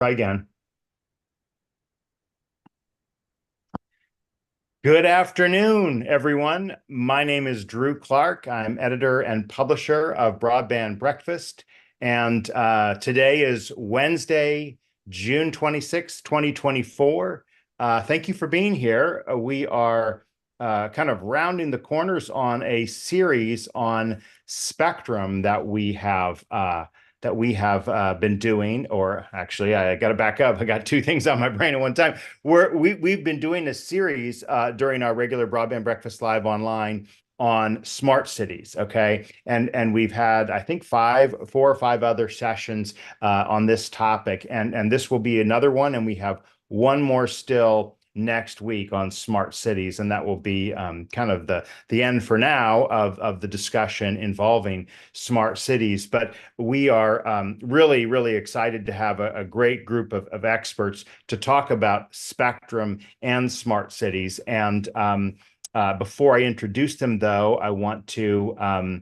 Try again. Good afternoon, everyone. My name is Drew Clark. I'm editor and publisher of Broadband Breakfast. And today is Wednesday, June 26, 2024. Thank you for being here. We are kind of rounding the corners on a series on spectrum that we have been doing, or actually, I got to back up. I got two things on my brain at one time. We've been doing a series during our regular Broadband Breakfast Live online on smart cities, okay? And we've had, I think, four or five other sessions on this topic, and this will be another one, and we have one more still next week on smart cities, and that will be kind of the end for now of the discussion involving smart cities. But we are really excited to have a great group of experts to talk about spectrum and smart cities. And before I introduce them, though, I want to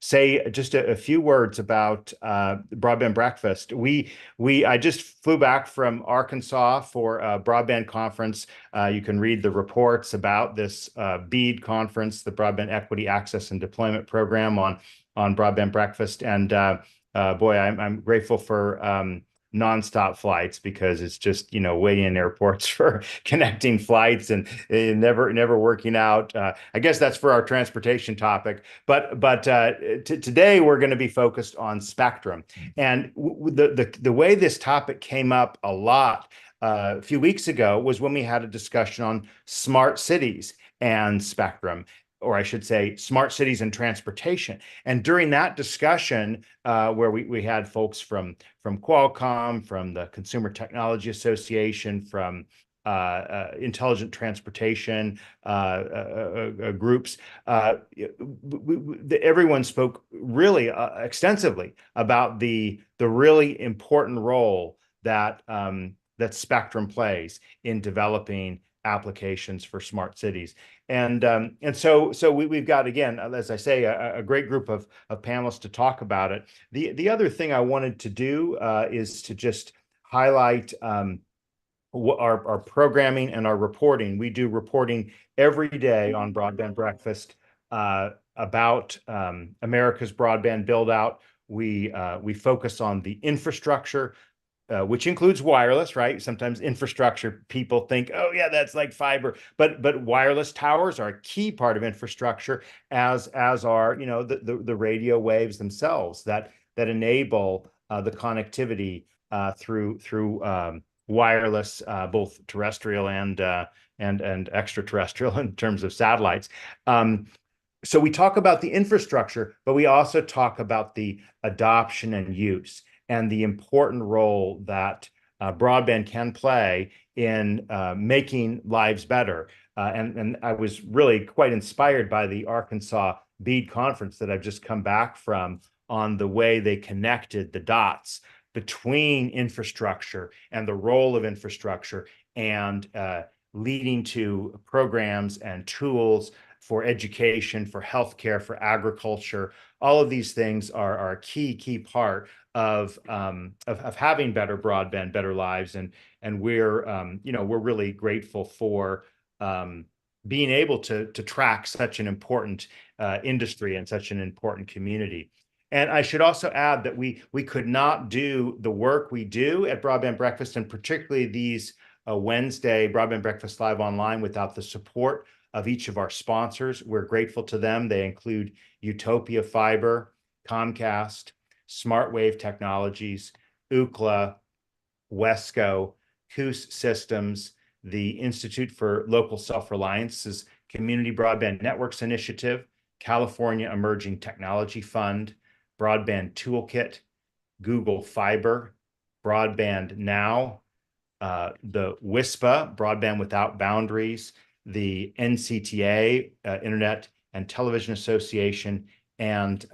say just a few words about Broadband Breakfast. I just flew back from Arkansas for a broadband conference. You can read the reports about this BEAD conference, the Broadband Equity Access and Deployment Program on Broadband Breakfast. And boy, I'm grateful for nonstop flights, because it's just, waiting in airports for connecting flights and never working out. I guess that's for our transportation topic. But today we're going to be focused on spectrum. And the way this topic came up a lot a few weeks ago was when we had a discussion on smart cities and spectrum, or I should say, smart cities and transportation. And during that discussion, where we had folks from Qualcomm, from the Consumer Technology Association, from intelligent transportation groups, everyone spoke really extensively about the really important role that spectrum plays in developing applications for smart cities. And so we've got, again, as I say, a great group of panelists to talk about it. The other thing I wanted to do is to just highlight our programming and our reporting. We do reporting every day on Broadband Breakfast about America's broadband build out. We focus on the infrastructure, which includes wireless, right? Sometimes infrastructure people think, oh yeah, that's like fiber, but wireless towers are a key part of infrastructure, as are the radio waves themselves that enable the connectivity through wireless, both terrestrial and extraterrestrial in terms of satellites. So we talk about the infrastructure, but we also talk about the adoption and use, and the important role that broadband can play in making lives better. And I was really quite inspired by the Arkansas BEAD conference that I've just come back from, on the way they connected the dots between infrastructure and the role of infrastructure, and leading to programs and tools for education, for healthcare, for agriculture. All of these things are a key part of having better broadband, better lives, and we're really grateful for being able to track such an important industry and such an important community. And I should also add that we could not do the work we do at Broadband Breakfast, and particularly these Wednesday Broadband Breakfast Live online, without the support of each of our sponsors. We're grateful to them. They include Utopia Fiber, Comcast, SmartWave Technologies, Ookla, Wesco, Coos Systems, the Institute for Local Self-Reliance's Community Broadband Networks Initiative, California Emerging Technology Fund, Broadband Toolkit, Google Fiber, Broadband Now, the WISPA, Broadband Without Boundaries, the NCTA, Internet and Television Association, and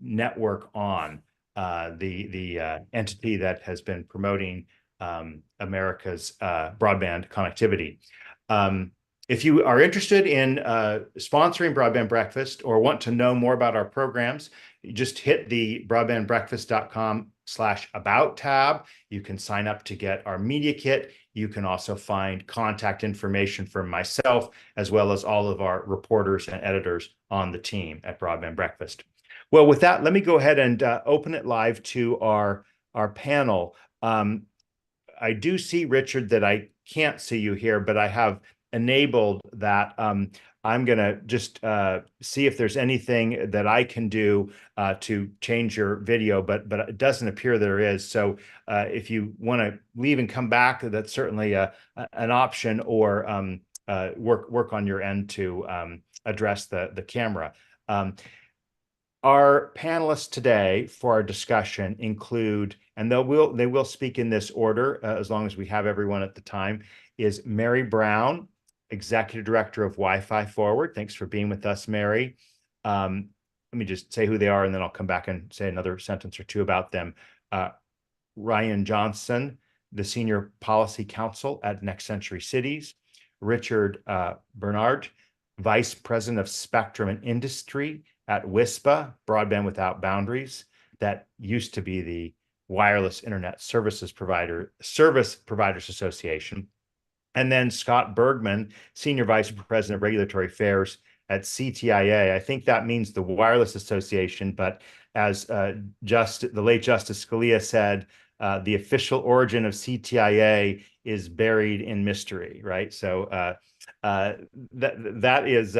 Network On, the entity that has been promoting America's broadband connectivity. If you are interested in sponsoring Broadband Breakfast, or want to know more about our programs, you just hit the broadbandbreakfast.com podcast/about tab. You can sign up to get our media kit. You can also find contact information from myself, as well as all of our reporters and editors on the team at Broadband Breakfast. Well, with that, let me go ahead and open it live to our panel. I do see, Richard, that I can't see you here, but I have enabled that. I'm going to just see if there's anything that I can do to change your video, but it doesn't appear there is. So if you want to leave and come back, that's certainly an option, or work on your end to address the camera. Our panelists today for our discussion include, and they will speak in this order as long as we have everyone at the time, is Mary Brown, Executive Director of Wi-Fi Forward. Thanks for being with us, Mary. Let me just say who they are, and then I'll come back and say another sentence or two about them. Ryan Johnson, the Senior Policy Counsel at Next Century Cities. Richard Bernard, Vice President of Spectrum and Industry at WISPA, Broadband Without Boundaries. That used to be the Wireless Internet Service Providers Association. And then Scott Bergman, Senior Vice President of Regulatory Affairs at CTIA. I think that means the Wireless Association, but as the late Justice Scalia said, the official origin of CTIA is buried in mystery, right? So that is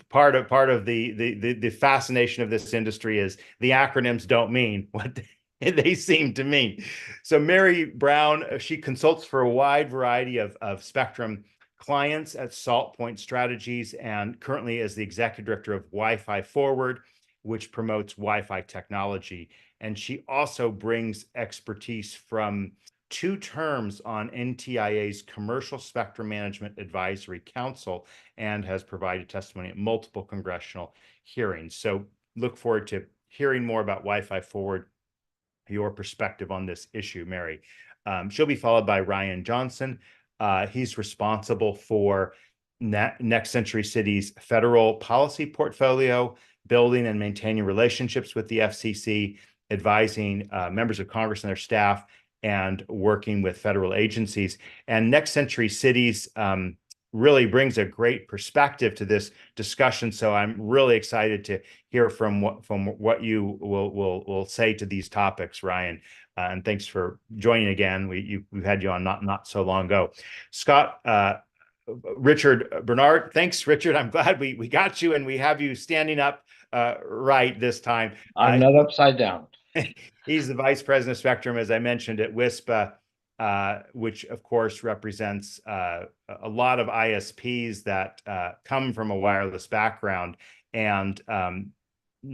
part of the fascination of this industry is the acronyms don't mean what they seem to mean. So Mary Brown, she consults for a wide variety of spectrum clients at Salt Point Strategies, and currently is the Executive Director of Wi-Fi Forward, which promotes Wi-Fi technology. And she also brings expertise from 2 terms on NTIA's Commercial Spectrum Management Advisory Council, and has provided testimony at multiple congressional hearings. So look forward to hearing more about Wi-Fi Forward, your perspective on this issue, Mary. She'll be followed by Ryan Johnson. He's responsible for Next Century Cities' federal policy portfolio, building and maintaining relationships with the FCC, advising members of Congress and their staff, and working with federal agencies. And Next Century Cities really brings a great perspective to this discussion. So I'm really excited to hear from what you will say to these topics, Ryan. And thanks for joining again. We've had you on not so long ago. Scott, Richard Bernard. Thanks, Richard. I'm glad we got you, and we have you standing up right this time. I'm not upside down. He's the Vice President of Spectrum, as I mentioned, at WISPA, which of course represents a lot of ISPs that come from a wireless background, and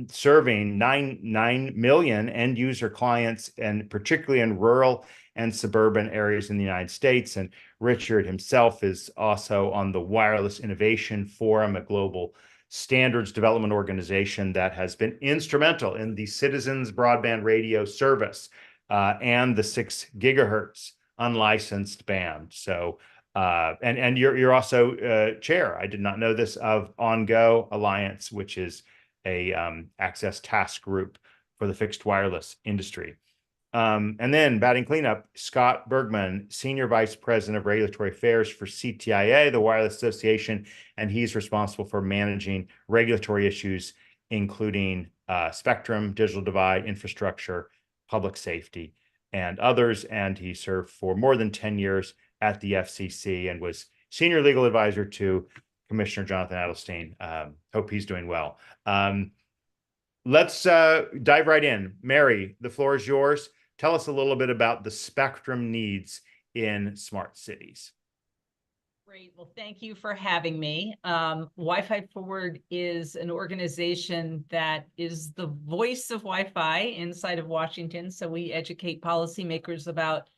serving 9 million end user clients, and particularly in rural and suburban areas in the United States. And Richard himself is also on the Wireless Innovation Forum, a global standards development organization that has been instrumental in the Citizens Broadband Radio Service and the 6 gigahertz unlicensed band. So, and you're also chair, I did not know this, of OnGo Alliance, which is a access task group for the fixed wireless industry. And then batting cleanup, Scott Bergman, Senior Vice President of Regulatory Affairs for CTIA, the Wireless Association, and he's responsible for managing regulatory issues, including spectrum, digital divide, infrastructure, public safety, and others. And he served for more than 10 years at the FCC and was Senior Legal Advisor to Commissioner Jonathan Adelstein. Hope he's doing well. Let's dive right in. Mary, the floor is yours. Tell us a little bit about the spectrum needs in smart cities. Great. Well, thank you for having me. Wi-Fi Forward is an organization that is the voice of Wi-Fi inside of Washington. So we educate policymakers about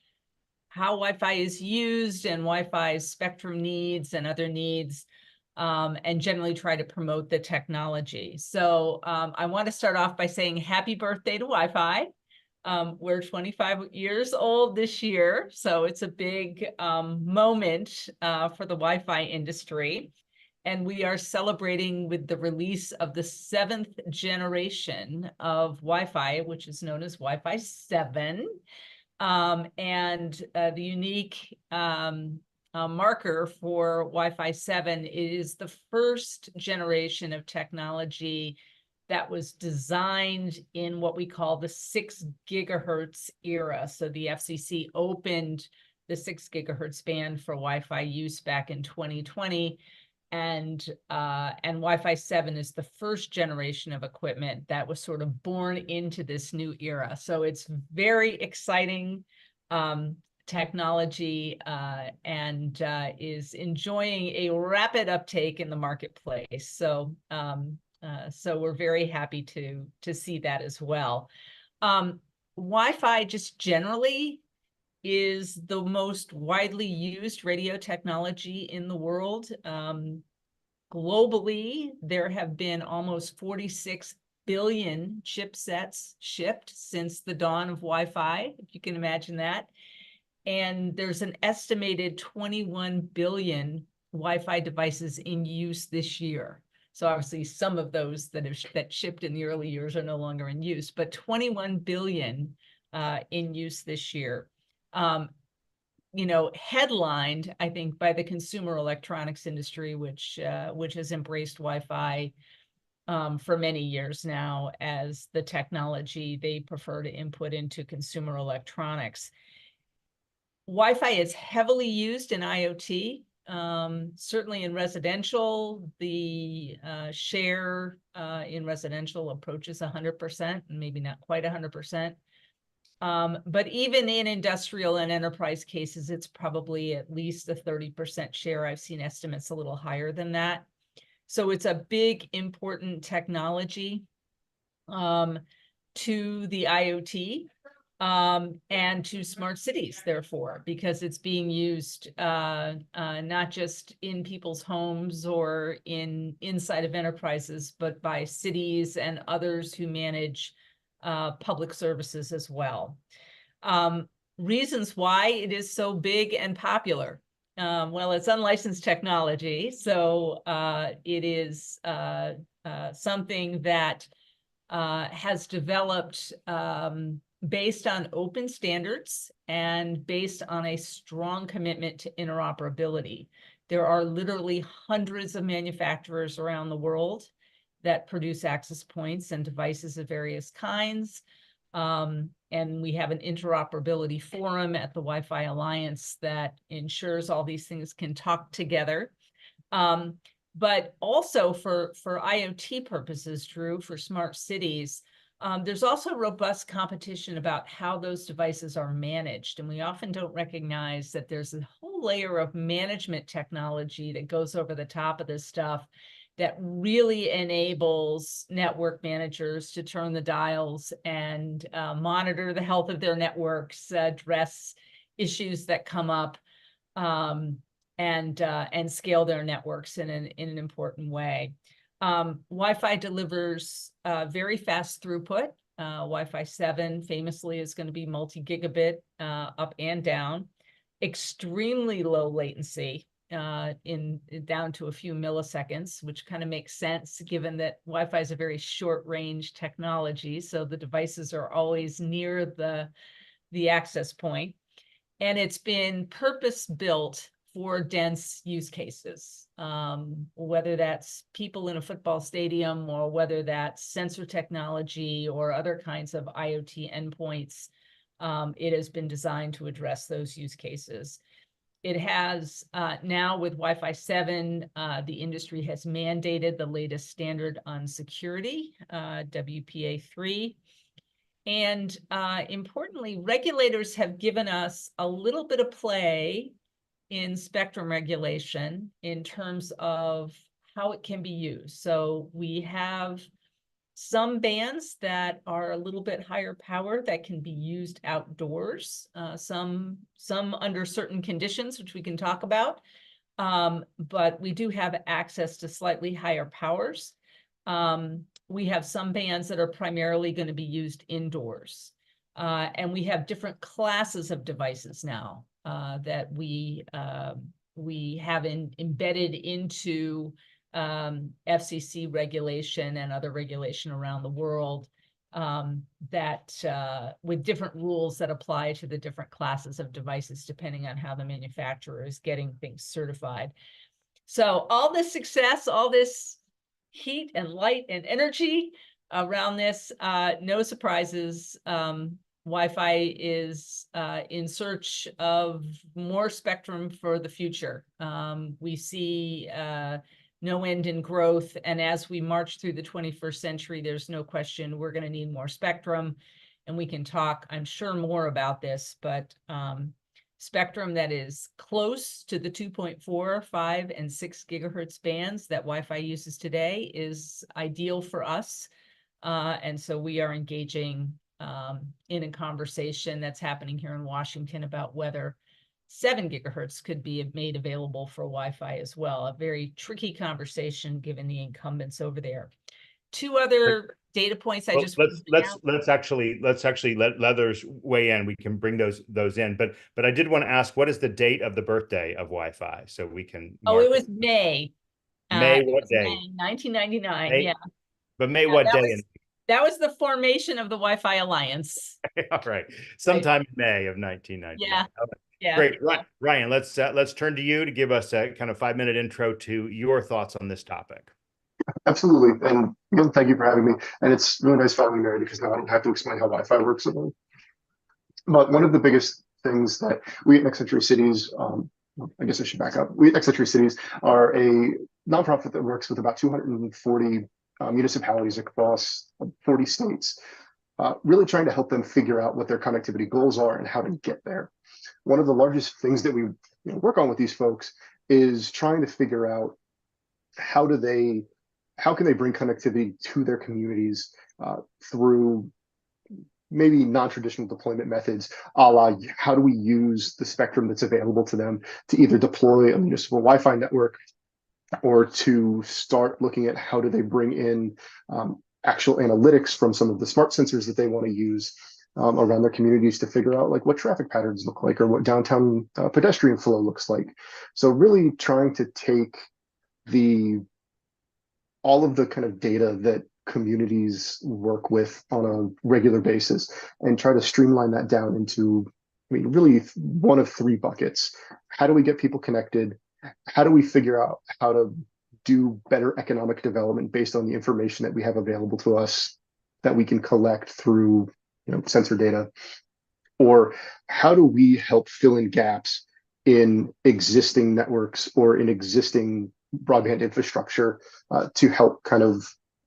how Wi-Fi is used and Wi-Fi's spectrum needs and other needs, and generally try to promote the technology. So I want to start off by saying happy birthday to Wi-Fi. We're 25 years old this year, so it's a big moment for the Wi-Fi industry. and we are celebrating with the release of the 7th generation of Wi-Fi, which is known as Wi-Fi 7. And the unique marker for Wi-Fi 7 is the first generation of technology that was designed in what we call the 6 gigahertz era. So the FCC opened the 6 gigahertz band for Wi-Fi use back in 2020. And Wi-Fi 7 is the first generation of equipment that was sort of born into this new era. So it's very exciting technology and is enjoying a rapid uptake in the marketplace. So so we're very happy to see that as well. Wi-Fi just generally is the most widely used radio technology in the world. Globally, there have been almost 46 billion chipsets shipped since the dawn of Wi-Fi, if you can imagine that. And there's an estimated 21 billion Wi-Fi devices in use this year. So obviously some of those that shipped in the early years are no longer in use, but 21 billion in use this year. Headlined, I think, by the consumer electronics industry, which has embraced Wi-Fi for many years now as the technology they prefer to input into consumer electronics. Wi-Fi is heavily used in IoT, certainly in residential. The share in residential approaches 100%, and maybe not quite 100%. But even in industrial and enterprise cases, it's probably at least a 30% share. I've seen estimates a little higher than that. So it's a big, important technology to the IoT and to smart cities, therefore, because it's being used not just in people's homes or inside of enterprises, but by cities and others who manage public services as well. Reasons why it is so big and popular. Well, it's unlicensed technology, so it is something that has developed based on open standards and based on a strong commitment to interoperability. There are literally hundreds of manufacturers around the world that produce access points and devices of various kinds. And we have an interoperability forum at the Wi-Fi Alliance that ensures all these things can talk together. But also for IoT purposes, Drew, for smart cities, there's also robust competition about how those devices are managed. And we often don't recognize that there's a whole layer of management technology that goes over the top of this stuff that really enables network managers to turn the dials and monitor the health of their networks, address issues that come up, and scale their networks in an important way. Wi-Fi delivers very fast throughput. Wi-Fi 7 famously is going to be multi-gigabit up and down, extremely low latency, down to a few milliseconds, which kind of makes sense given that Wi-Fi is a very short range technology. So the devices are always near the access point. And it's been purpose built for dense use cases, whether that's people in a football stadium or whether that's sensor technology or other kinds of IoT endpoints. It has been designed to address those use cases. It has now with Wi-Fi 7, the industry has mandated the latest standard on security, WPA3. And importantly, regulators have given us a little bit of play in spectrum regulation in terms of how it can be used. So we have some bands that are a little bit higher power that can be used outdoors, some under certain conditions, which we can talk about. But we do have access to slightly higher powers. We have some bands that are primarily going to be used indoors. And we have different classes of devices now that we have embedded into FCC regulation and other regulation around the world, that with different rules that apply to the different classes of devices, depending on how the manufacturer is getting things certified. So all this success, all this heat and light and energy around this, no surprises. Wi-Fi is in search of more spectrum for the future. We see no end in growth. And as we march through the 21st century, there's no question we're going to need more spectrum. And we can talk, I'm sure, more about this, but spectrum that is close to the 2.4, 5, and 6 gigahertz bands that Wi-Fi uses today is ideal for us. And so we are engaging in a conversation that's happening here in Washington about whether 7 gigahertz could be made available for Wi-Fi as well. A very tricky conversation given the incumbents over there. Two other data points I just let's actually let others weigh in. We can bring those in, but I did want to ask, what is the date of the birthday of Wi-Fi, so we can it was May. May what day? May 1999. May, yeah, but May what day? That was the formation of the Wi-Fi Alliance. All right, sometime in May of 1999. Yeah. Yeah. Great. Ryan, let's turn to you to give us a kind of 5-minute intro to your thoughts on this topic. Absolutely. And again, thank you for having me. And it's really nice following Mary, because now I don't have to explain how Wi-Fi works at all. But one of the biggest things that we at Next Century Cities, I guess I should back up. We at Next Century Cities are a nonprofit that works with about 240 municipalities across 40 states, really trying to help them figure out what their connectivity goals are and how to get there. One of the largest things that we work on with these folks is trying to figure out how can they bring connectivity to their communities through maybe non-traditional deployment methods, a la how do we use the spectrum that's available to them to either deploy a municipal Wi-Fi network, or to start looking at how do they bring in actual analytics from some of the smart sensors that they want to use around their communities to figure out like what traffic patterns look like, or what downtown pedestrian flow looks like. So really trying to take all of the kind of data that communities work with on a regular basis and try to streamline that down into, really one of 3 buckets. How do we get people connected? How do we figure out how to do better economic development based on the information that we have available to us that we can collect through sensor data? Or how do we help fill in gaps in existing networks or in existing broadband infrastructure to help kind of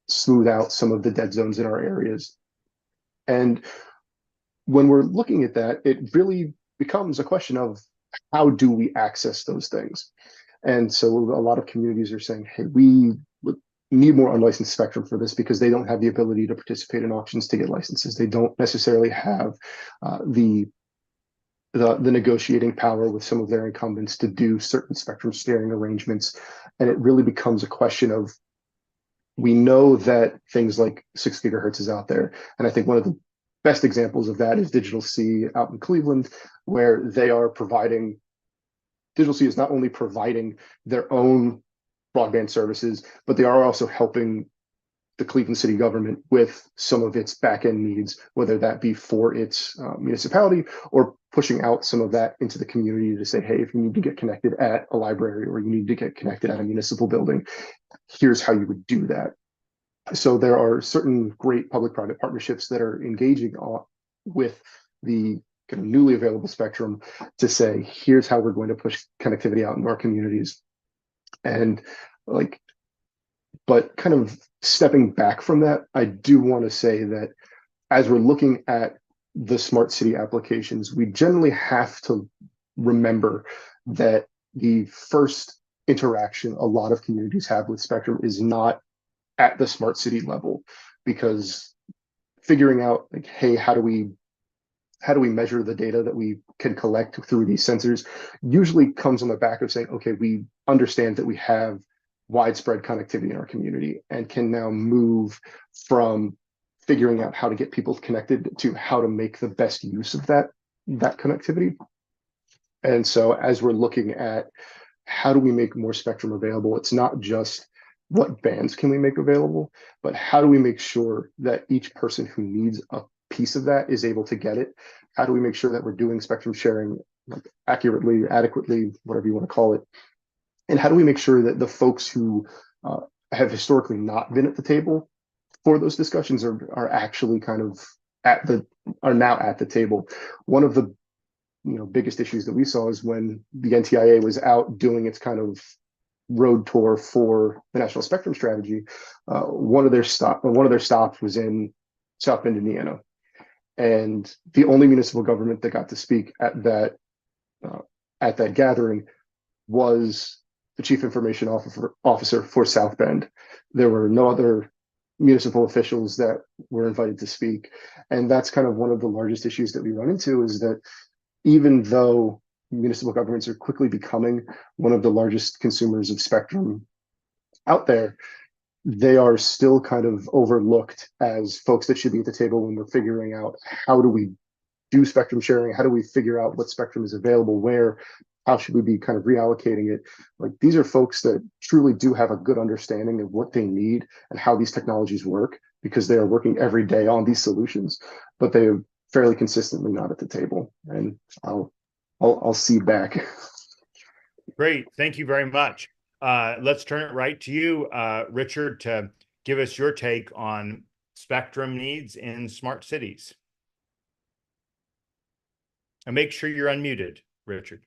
smooth out some of the dead zones in our areas? And when we're looking at that, it really becomes a question of how do we access those things? And so a lot of communities are saying, hey, we need more unlicensed spectrum for this, because they don't have the ability to participate in auctions to get licenses. They don't necessarily have the negotiating power with some of their incumbents to do certain spectrum sharing arrangements. And it really becomes a question of, we know that things like 6 gigahertz is out there. And I think one of the best examples of that is Digital C out in Cleveland, where Digital C is not only providing their own broadband services, but they are also helping the Cleveland city government with some of its back-end needs, whether that be for its municipality, or pushing out some of that into the community to say, hey, if you need to get connected at a library, or you need to get connected at a municipal building, here's how you would do that. So there are certain great public-private partnerships that are engaging with the kind of newly available spectrum to say, here's how we're going to push connectivity out into our communities. And but kind of stepping back from that, I do want to say that as we're looking at the smart city applications, we generally have to remember that the first interaction a lot of communities have with spectrum is not at the smart city level, because figuring out like, hey, how do we measure the data that we can collect through these sensors usually comes on the back of saying, okay, we understand that we have widespread connectivity in our community and can now move from figuring out how to get people connected to how to make the best use of that connectivity. And so as we're looking at how do we make more spectrum available, it's not just what bands can we make available, but how do we make sure that each person who needs a piece of that is able to get it? How do we make sure that we're doing spectrum sharing like accurately, adequately, whatever you want to call it? And how do we make sure that the folks who have historically not been at the table for those discussions are actually kind of at the are now at the table? One of the biggest issues that we saw is when the NTIA was out doing its kind of road tour for the National Spectrum Strategy. One of their stops was in South Bend, Indiana, and the only municipal government that got to speak uh, at that gathering was the chief information officer for South Bend. There were no other municipal officials that were invited to speak, and that's kind of one of the largest issues that we run into, is that even though municipal governments are quickly becoming one of the largest consumers of spectrum out there, they are still kind of overlooked as folks that should be at the table when we're figuring out how do we do spectrum sharing, how do we figure out what spectrum is available where, how should we be kind of reallocating it. Like, these are folks that truly do have a good understanding of what they need and how these technologies work, because they are working every day on these solutions, but they are fairly consistently not at the table. And I'll see back. Great. Thank you very much. Let's turn it right to you, Richard, to give us your take on spectrum needs in smart cities. And make sure you're unmuted, Richard.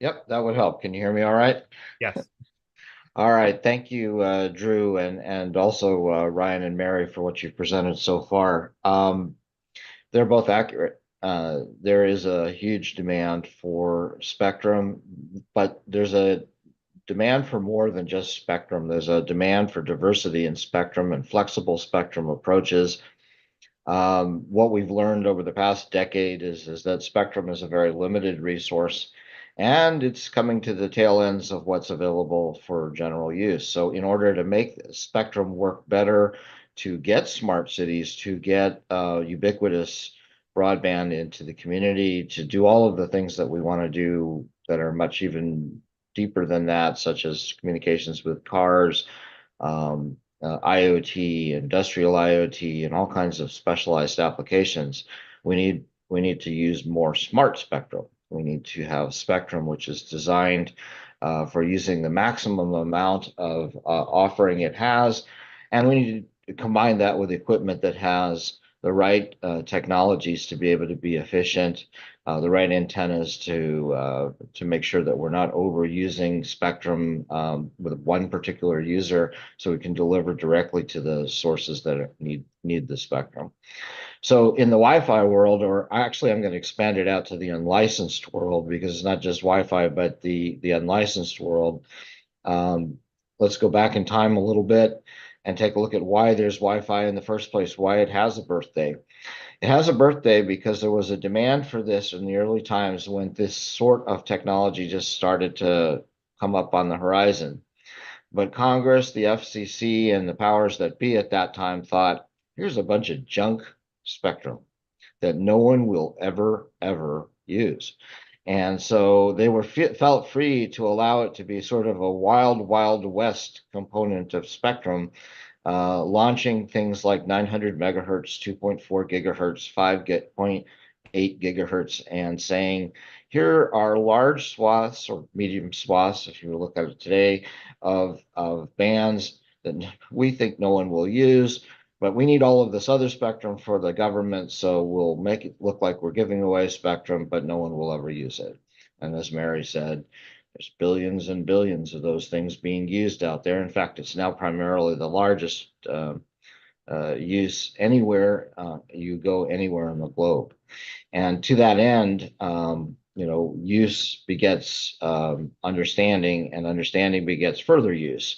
Yep, that would help. Can you hear me all right? Yes. All right. Thank you, Drew, and also Ryan and Mary, for what you've presented so far. They're both accurate. There is a huge demand for spectrum, but there's a demand for more than just spectrum. There's a demand for diversity in spectrum and flexible spectrum approaches. What we've learned over the past decade is that spectrum is a very limited resource, and it's coming to the tail ends of what's available for general use. So in order to make spectrum work better, to get smart cities, to get ubiquitous broadband into the community, to do all of the things that we want to do that are much even deeper than that, such as communications with cars, IoT, industrial IoT, and all kinds of specialized applications, we need to use more smart spectrum. We need to have spectrum which is designed for using the maximum amount of offering it has, and we need to combine that with equipment that has the right technologies to be able to be efficient, the right antennas to make sure that we're not overusing spectrum with one particular user, so we can deliver directly to the sources that need the spectrum. So in the Wi-Fi world, or actually I'm going to expand it out to the unlicensed world, because it's not just Wi-Fi, but the unlicensed world. Let's go back in time a little bit and take a look at why there's Wi-Fi in the first place, why it has a birthday. It has a birthday because there was a demand for this in the early times when this sort of technology just started to come up on the horizon. But Congress, the FCC, and the powers that be at that time thought, here's a bunch of junk spectrum that no one will ever use. And so they felt free to allow it to be sort of a wild west component of spectrum, launching things like 900 megahertz, 2.4 gigahertz, 5.8 gigahertz, and saying, here are large swaths or medium swaths, if you look at it today, of bands that we think no one will use, but we need all of this other spectrum for the government, so we'll make it look like we're giving away spectrum, but no one will ever use it. And as Mary said, there's billions and billions of those things being used out there. In fact, it's now primarily the largest use anywhere you go anywhere in the globe. And to that end, use begets understanding, and understanding begets further use.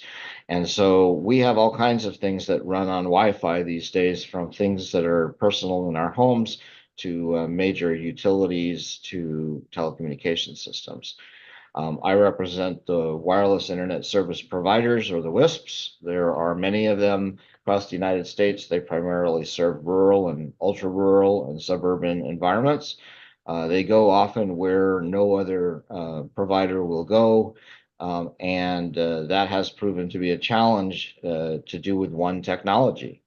And so we have all kinds of things that run on Wi-Fi these days, from things that are personal in our homes to major utilities to telecommunication systems. I represent the wireless internet service providers, or the WISPs. There are many of them across the United States. They primarily serve rural and ultra rural and suburban environments. They go often where no other provider will go, and that has proven to be a challenge to do with one technology.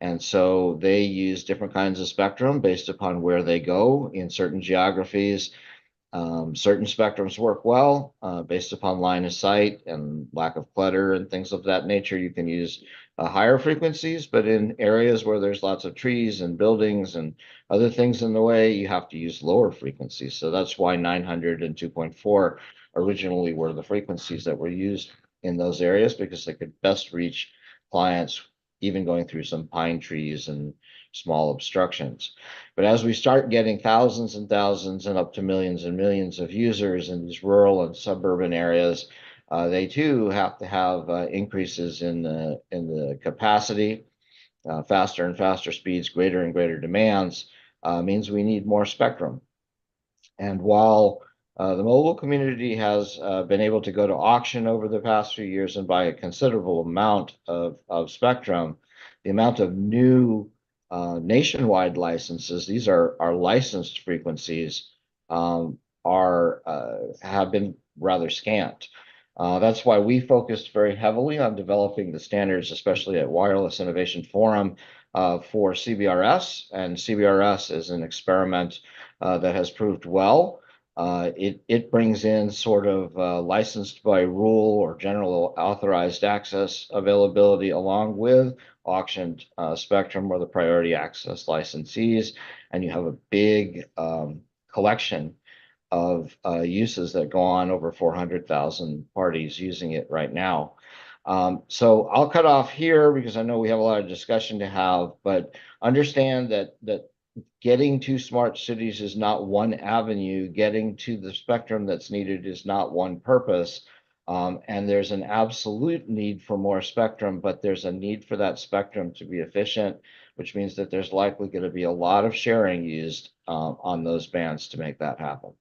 And so they use different kinds of spectrum based upon where they go in certain geographies. Certain spectrums work well based upon line of sight and lack of clutter and things of that nature. You can use higher frequencies, but in areas where there's lots of trees and buildings and other things in the way, you have to use lower frequencies. So that's why 900 and 2.4 originally were the frequencies that were used in those areas, because they could best reach clients, even going through some pine trees and small obstructions. But as we start getting thousands and thousands and up to millions and millions of users in these rural and suburban areas, they too have to have increases in the capacity, faster and faster speeds, greater and greater demands, means we need more spectrum. And while the mobile community has been able to go to auction over the past few years and buy a considerable amount of spectrum, the amount of new nationwide licenses, these are licensed frequencies, have been rather scant. That's why we focused very heavily on developing the standards, especially at Wireless Innovation Forum, for CBRS. And CBRS is an experiment that has proved well. It brings in sort of licensed by rule or general authorized access availability along with auctioned spectrum or the priority access licensees, and you have a big collection of uses that go on, over 400,000 parties using it right now. So I'll cut off here because I know we have a lot of discussion to have, but understand that getting to smart cities is not one avenue. Getting to the spectrum that's needed is not one purpose. And there's an absolute need for more spectrum, but there's a need for that spectrum to be efficient, which means that there's likely going to be a lot of sharing used on those bands to make that happen.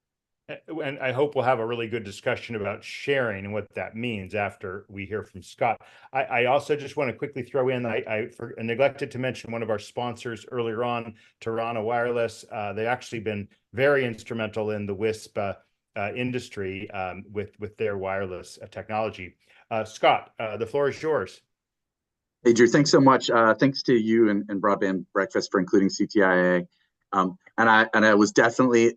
And I hope we'll have a really good discussion about sharing and what that means after we hear from Scott. I also just want to quickly throw in, I neglected to mention one of our sponsors earlier on, Tirana Wireless. They've actually been very instrumental in the WISP industry with their wireless technology. Scott, the floor is yours. Hey, Drew, thanks so much. Thanks to you and Broadband Breakfast for including CTIA. And I was definitely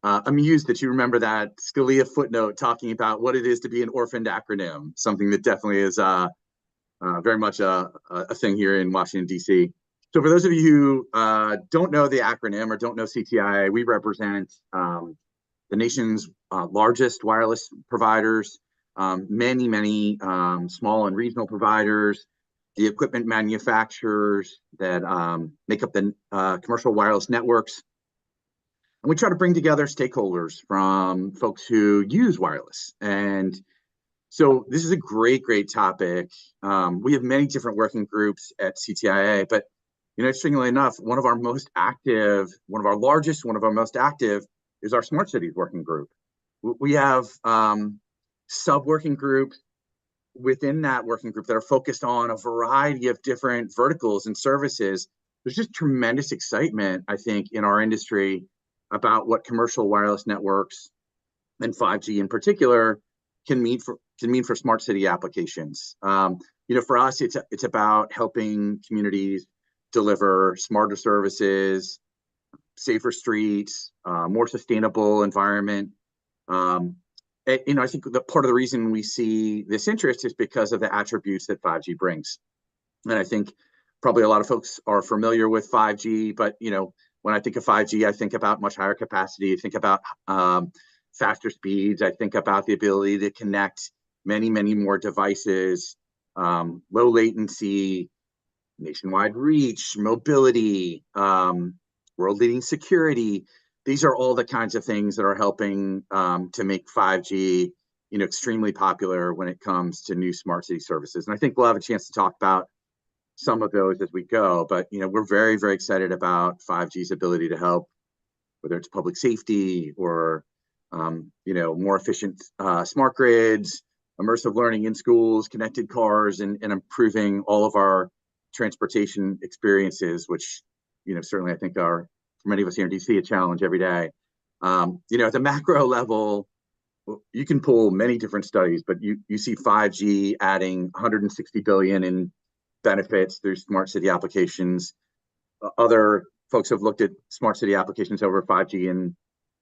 amused that you remember that Scalia footnote talking about what it is to be an orphaned acronym, something that definitely is very much a thing here in Washington, D.C. So for those of you who don't know the acronym or don't know CTIA, we represent the nation's largest wireless providers, many small and regional providers, the equipment manufacturers that make up the commercial wireless networks. And we try to bring together stakeholders from folks who use wireless. And so this is a great topic. We have many different working groups at CTIA, but interestingly enough, one of our most active is our Smart Cities working group. We have sub-working groups within that working group that are focused on a variety of different verticals and services. There's just tremendous excitement, I think, in our industry about what commercial wireless networks and 5G in particular can mean for smart city applications. For us, it's about helping communities deliver smarter services, safer streets, more sustainable environment. I think part of the reason we see this interest is because of the attributes that 5G brings. And I think probably a lot of folks are familiar with 5G, but when I think of 5G, I think about much higher capacity. I think about faster speeds. I think about the ability to connect many more devices, low latency, nationwide reach, mobility, world-leading security. These are all the kinds of things that are helping to make 5G extremely popular when it comes to new smart city services. And I think we'll have a chance to talk about some of those as we go, but we're very excited about 5G's ability to help, whether it's public safety or more efficient smart grids, immersive learning in schools, connected cars, and improving all of our transportation experiences, which certainly I think our for many of us here in DC, a challenge every day. At the macro level, you can pull many different studies, but you see 5G adding 160 billion in benefits through smart city applications. Other folks have looked at smart city applications over 5G and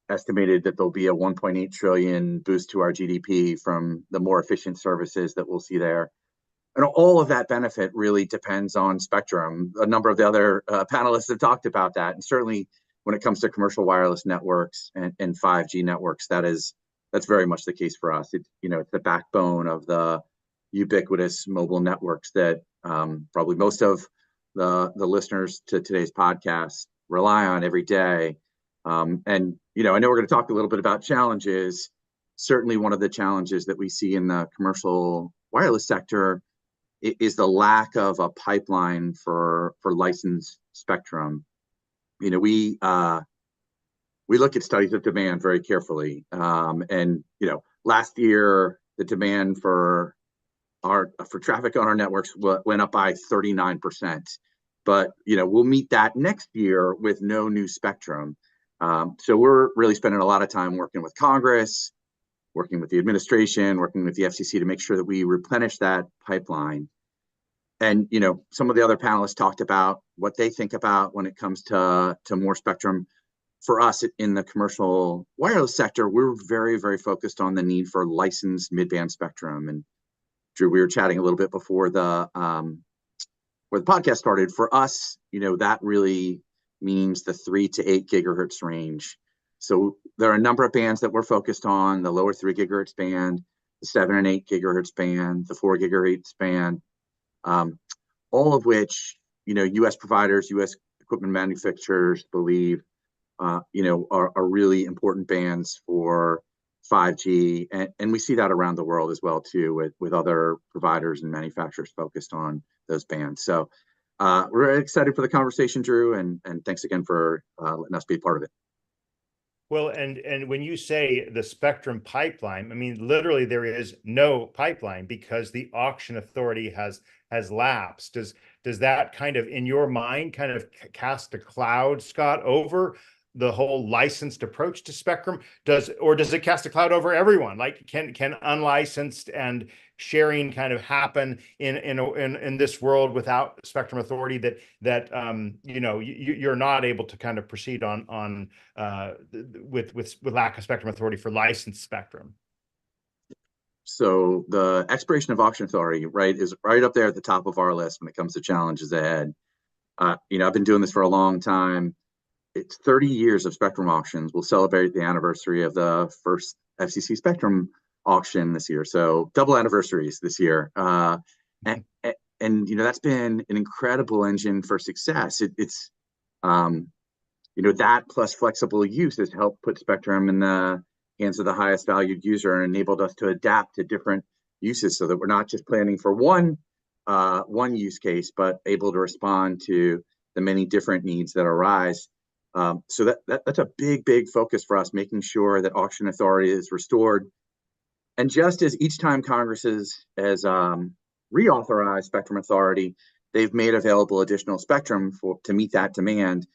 estimated that there'll be a 1.8 trillion boost to our GDP from the more efficient services that we'll see there. And all of that benefit really depends on spectrum. A number of the other panelists have talked about that. And certainly when it comes to commercial wireless networks and 5G networks, that's very much the case for us. It's the backbone of the ubiquitous mobile networks that probably most of the listeners to today's podcast rely on every day. And I know we're going to talk a little bit about challenges. Certainly one of the challenges that we see in the commercial wireless sector is the lack of a pipeline for licensed spectrum. We look at studies of demand very carefully. And last year the demand for traffic on our networks went up by 39%. But we'll meet that next year with no new spectrum. So we're really spending a lot of time working with Congress, working with the administration, working with the FCC to make sure that we replenish that pipeline. And some of the other panelists talked about what they think about when it comes to more spectrum. For us in the commercial wireless sector, we're very, very focused on the need for licensed mid-band spectrum. And Drew, we were chatting a little bit before the podcast started. For us, that really means the 3 to 8 gigahertz range. So there are a number of bands that we're focused on: the lower 3 gigahertz band, the 7 and 8 gigahertz band, the 4 gigahertz band, all of which U.S. providers, U.S. equipment manufacturers believe are really important bands for 5G, and we see that around the world as well too, with other providers and manufacturers focused on those bands. So we're excited for the conversation, Drew, and thanks again for letting us be a part of it. Well, and when you say the spectrum pipeline, I mean, literally there is no pipeline because the auction authority has lapsed. Does that kind of, in your mind, kind of cast a cloud, Scott, over the whole licensed approach to spectrum? Does it cast a cloud over everyone? Like, can unlicensed and sharing kind of happen in this world without spectrum authority that you're not able to kind of proceed on with lack of spectrum authority for licensed spectrum? So the expiration of auction authority, right, is right up there at the top of our list when it comes to challenges ahead. I've been doing this for a long time. It's 30 years of spectrum auctions. We'll celebrate the anniversary of the first FCC spectrum auction this year. So double anniversaries this year. And that's been an incredible engine for success. It's that plus flexible use has helped put spectrum in the hands of the highest valued user and enabled us to adapt to different uses so that we're not just planning for one use case, but able to respond to the many different needs that arise. So that's a big focus for us, making sure that auction authority is restored. And just as each time Congress has reauthorized spectrum authority, they've made available additional spectrum to meet that demand.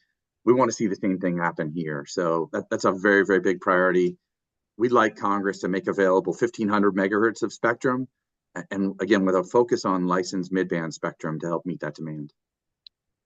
We want to see the same thing happen here. So that's a very big priority. We'd like Congress to make available 1,500 megahertz of spectrum, and again, with a focus on licensed mid-band spectrum to help meet that demand.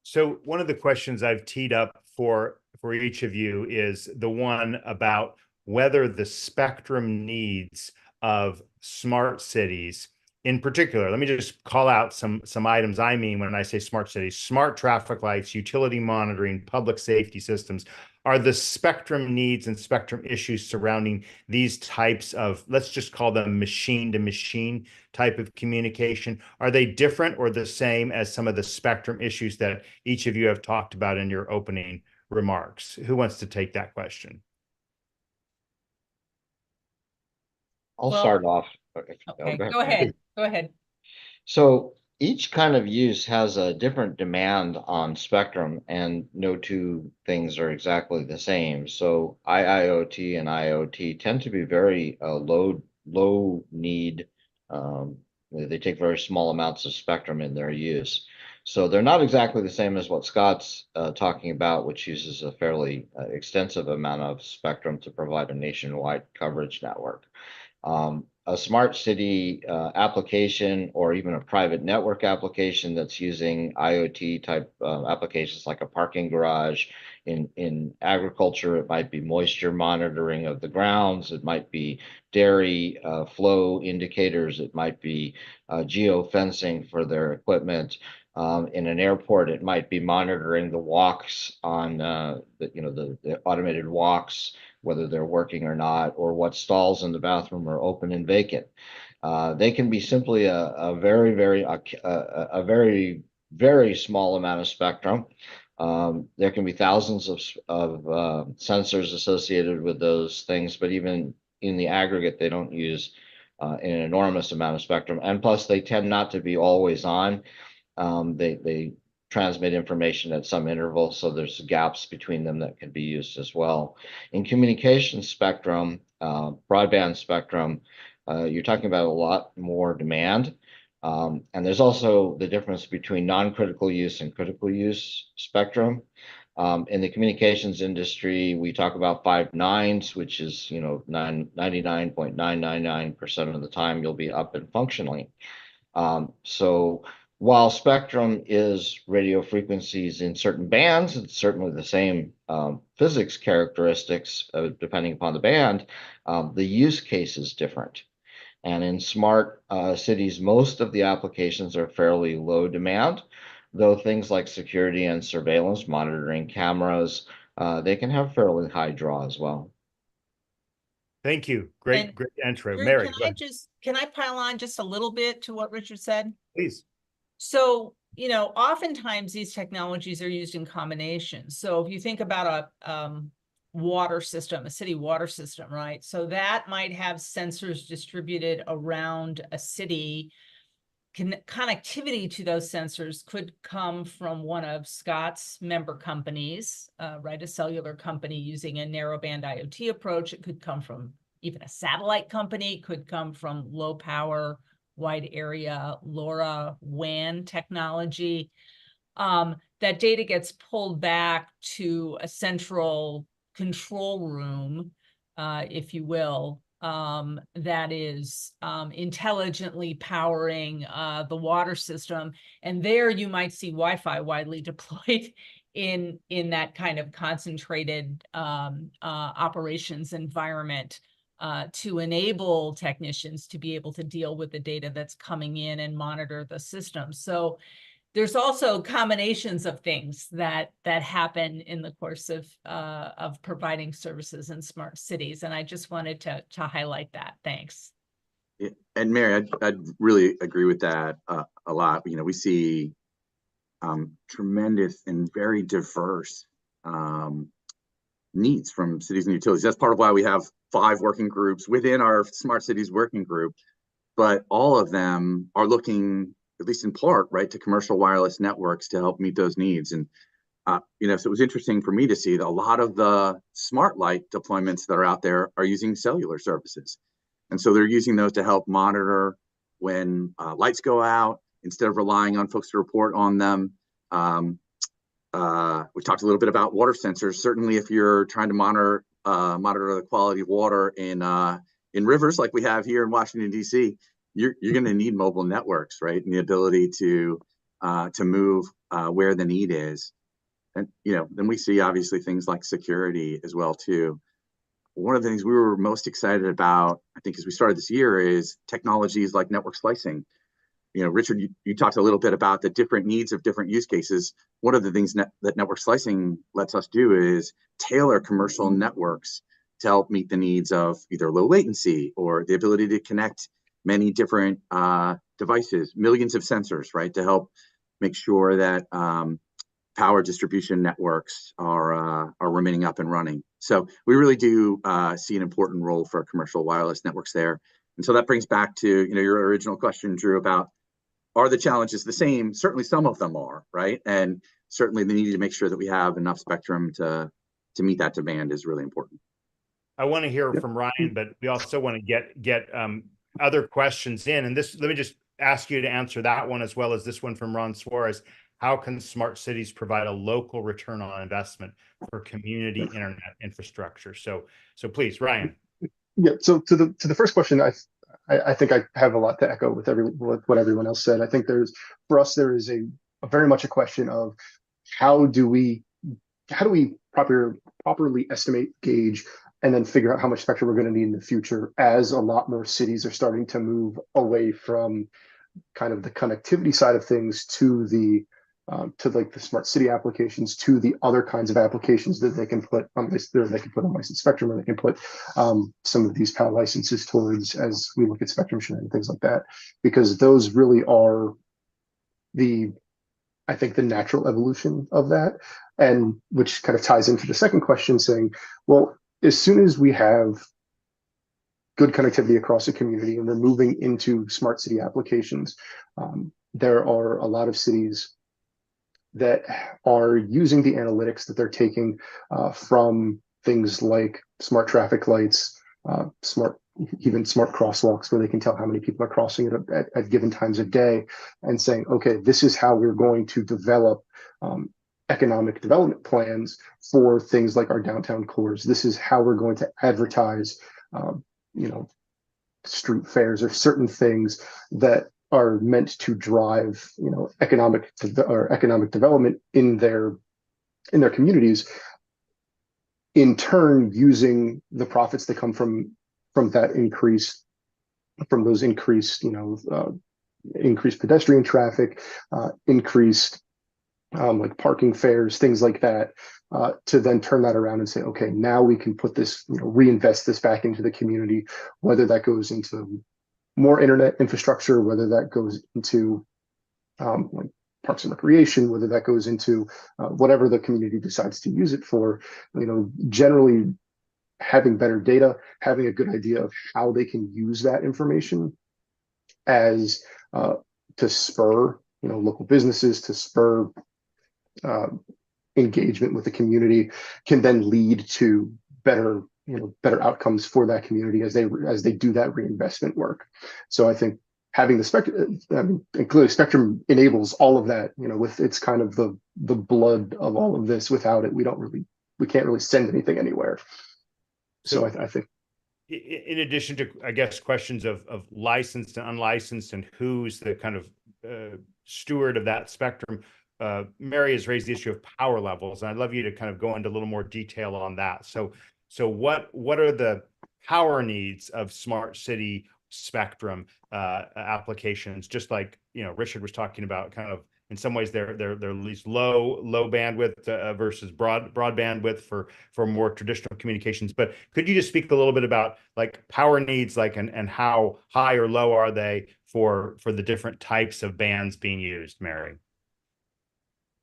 So one of the questions I've teed up for each of you is the one about whether the spectrum needs of smart cities, in particular, let me just call out some items I mean when I say smart cities: smart traffic lights, utility monitoring, public safety systems. Are the spectrum needs and spectrum issues surrounding these types of, let's just call them machine to machine type of communication, are they different or the same as some of the spectrum issues that each of you have talked about in your opening remarks? Who wants to take that question? I'll start off. Okay, go ahead. So each kind of use has a different demand on spectrum, and no two things are exactly the same. So IIoT and IoT tend to be very low need. They take very small amounts of spectrum in their use. So they're not exactly the same as what Scott's talking about, which uses a fairly extensive amount of spectrum to provide a nationwide coverage network. A smart city application, or even a private network application that's using IoT type applications like a parking garage. In agriculture, it might be moisture monitoring of the grounds. It might be dairy flow indicators. It might be geofencing for their equipment. In an airport, it might be monitoring the walks on the automated walks, whether they're working or not, or what stalls in the bathroom are open and vacant. They can be simply a very, very small amount of spectrum. There can be thousands of sensors associated with those things, but even in the aggregate, they don't use an enormous amount of spectrum. And plus, they tend not to be always on. They transmit information at some interval, so there's gaps between them that can be used as well. In communication spectrum, broadband spectrum, you're talking about a lot more demand. And there's also the difference between non-critical use and critical use spectrum. In the communications industry, we talk about 5 nines, which is 99.999% of the time you'll be up and functioning. So while spectrum is radio frequencies in certain bands, it's certainly the same physics characteristics depending upon the band. The use case is different. And in smart cities, most of the applications are fairly low demand, though things like security and surveillance, monitoring cameras, they can have fairly high draw as well. Thank you. Great intro. Drew, Mary, can I pile on just a little bit to what Richard said? please. So, oftentimes these technologies are used in combination. So if you think about a water system, a city water system, right? So that might have sensors distributed around a city. Connectivity to those sensors could come from one of Scott's member companies, right? A cellular company using a narrowband IoT approach. It could come from even a satellite company, could come from low power, wide area LoRa WAN technology. That data gets pulled back to a central control room, if you will, that is intelligently powering the water system. And there you might see Wi-Fi widely deployed in that kind of concentrated operations environment to enable technicians to be able to deal with the data that's coming in and monitor the system. So there's also combinations of things that happen in the course of providing services in smart cities, and I just wanted to highlight that. Thanks. Yeah. And Mary, I'd really agree with that a lot. We see tremendous and very diverse needs from cities and utilities. That's part of why we have 5 working groups within our Smart Cities working group, but all of them are looking, at least in part, right, to commercial wireless networks to help meet those needs. And so it was interesting for me to see that a lot of the smart light deployments that are out there are using cellular services. And so they're using those to help monitor when lights go out instead of relying on folks to report on them. We talked a little bit about water sensors. Certainly, if you're trying to monitor the quality of water in rivers like we have here in Washington, D.C., you're going to need mobile networks, right? And the ability to move where the need is. And, then we see obviously things like security as well, too. One of the things we were most excited about, I think, as we started this year is technologies like network slicing. Richard, you talked a little bit about the different needs of different use cases. One of the things that network slicing lets us do is tailor commercial networks to help meet the needs of either low latency or the ability to connect many different devices, millions of sensors, right, to help make sure that power distribution networks are remaining up and running. So we really do see an important role for commercial wireless networks there. And so that brings back to your original question, Drew, about are the challenges the same? Certainly some of them are, right? And certainly the need to make sure that we have enough spectrum to meet that demand is really important. I want to hear from Ryan, but we also want to get other questions in. And let me just ask you to answer that one as well as this one from Ron Suarez. how can smart cities provide a local return on investment for community internet infrastructure? So please, Ryan. Yeah. So to the first question, I think I have a lot to echo with what everyone else said. I think for us there is a very much a question of how do we properly estimate, gauge, and then figure out how much spectrum we're going to need in the future as a lot more cities are starting to move away from kind of the connectivity side of things to like the smart city applications, to the other kinds of applications that they can put on this, they can put on licensed spectrum, or they can put some of these PAL licenses towards, as we look at spectrum sharing and things like that, because those really are I think the natural evolution of that, and which kind of ties into the second question, saying, well, as soon as we have good connectivity across a community and we're moving into smart city applications, there are a lot of cities that are using the analytics that they're taking from things like smart traffic lights, even smart crosswalks, where they can tell how many people are crossing it at given times of day, and saying, okay, this is how we're going to develop economic development plans for things like our downtown cores. This is how we're going to advertise, street fairs or certain things that are meant to drive, economic development in their communities. In turn, using the profits that come from that those increased pedestrian traffic, increased like parking fares, things like that, to then turn that around and say, okay, now we can put this, reinvest this back into the community, whether that goes into more internet infrastructure, whether that goes into like parks and recreation, whether that goes into whatever the community decides to use it for. Generally having better data, having a good idea of how they can use that information as to spur local businesses, to spur engagement with the community, can then lead to better outcomes for that community as they do that reinvestment work. So I think having the spectrum, and clearly spectrum enables all of that, with it's kind of the blood of all of this. Without it, we can't really send anything anywhere. So I think, in addition to, I guess, questions of licensed and unlicensed and who's the kind of steward of that spectrum, Mary has raised the issue of power levels, and I'd love you to kind of go into a little more detail on that. So what are the power needs of smart city spectrum applications? Just like Richard was talking about, kind of in some ways they're at least low bandwidth versus broad bandwidth for more traditional communications. But could you just speak a little bit about like power needs, like and how high or low are they for the different types of bands being used, Mary?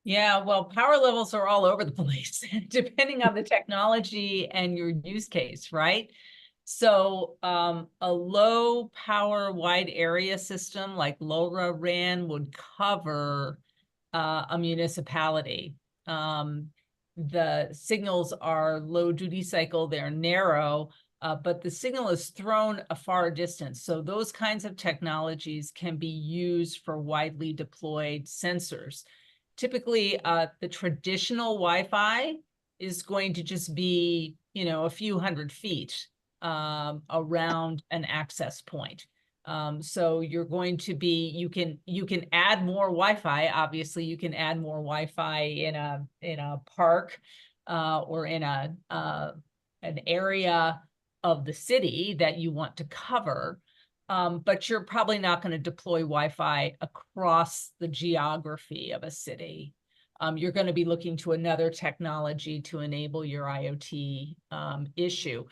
Yeah, well, power levels are all over the place, depending on the technology and your use case, right? So a low power wide area system like LoRaWAN would cover a municipality. The signals are low duty cycle, they're narrow, but the signal is thrown a far distance. So those kinds of technologies can be used for widely deployed sensors. Typically, the traditional Wi-Fi is going to just be, a few hundred feet around an access point. So you're going to be, you can add more Wi-Fi. Obviously, you can add more Wi-Fi in a park or in an area of the city that you want to cover. But you're probably not going to deploy Wi-Fi across the geography of a city. You're going to be looking to another technology to enable your IoT issue.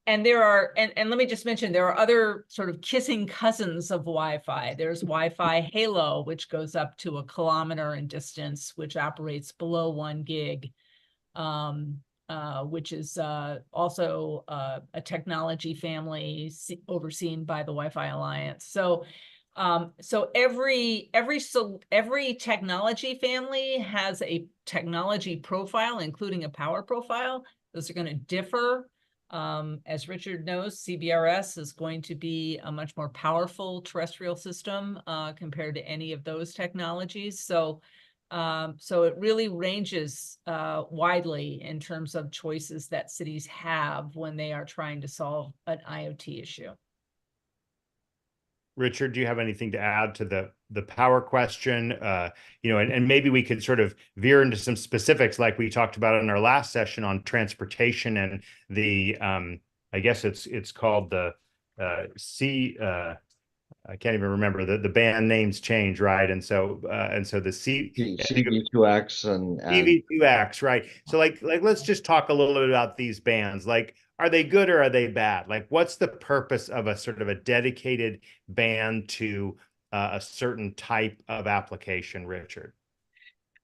And and let me just mention, there are other sort of kissing cousins of Wi-Fi. There's Wi-Fi Halo, which goes up to 1 kilometer in distance, which operates below 1 gig. Which is also a technology family overseen by the Wi-Fi Alliance. So, every technology family has a technology profile, including a power profile. Those are going to differ. As Richard knows, CBRS is going to be a much more powerful terrestrial system compared to any of those technologies. So So it really ranges widely in terms of choices that cities have when they are trying to solve an IoT issue. Richard, do you have anything to add to the power question? And maybe we could sort of veer into some specifics like we talked about in our last session on transportation and the I guess it's called the C I can't even remember the band names change, right? And so the CV2X and EV2X, right? So like let's just talk a little bit about these bands. Like, are they good or are they bad? Like, what's the purpose of a sort of a dedicated band to a certain type of application, Richard?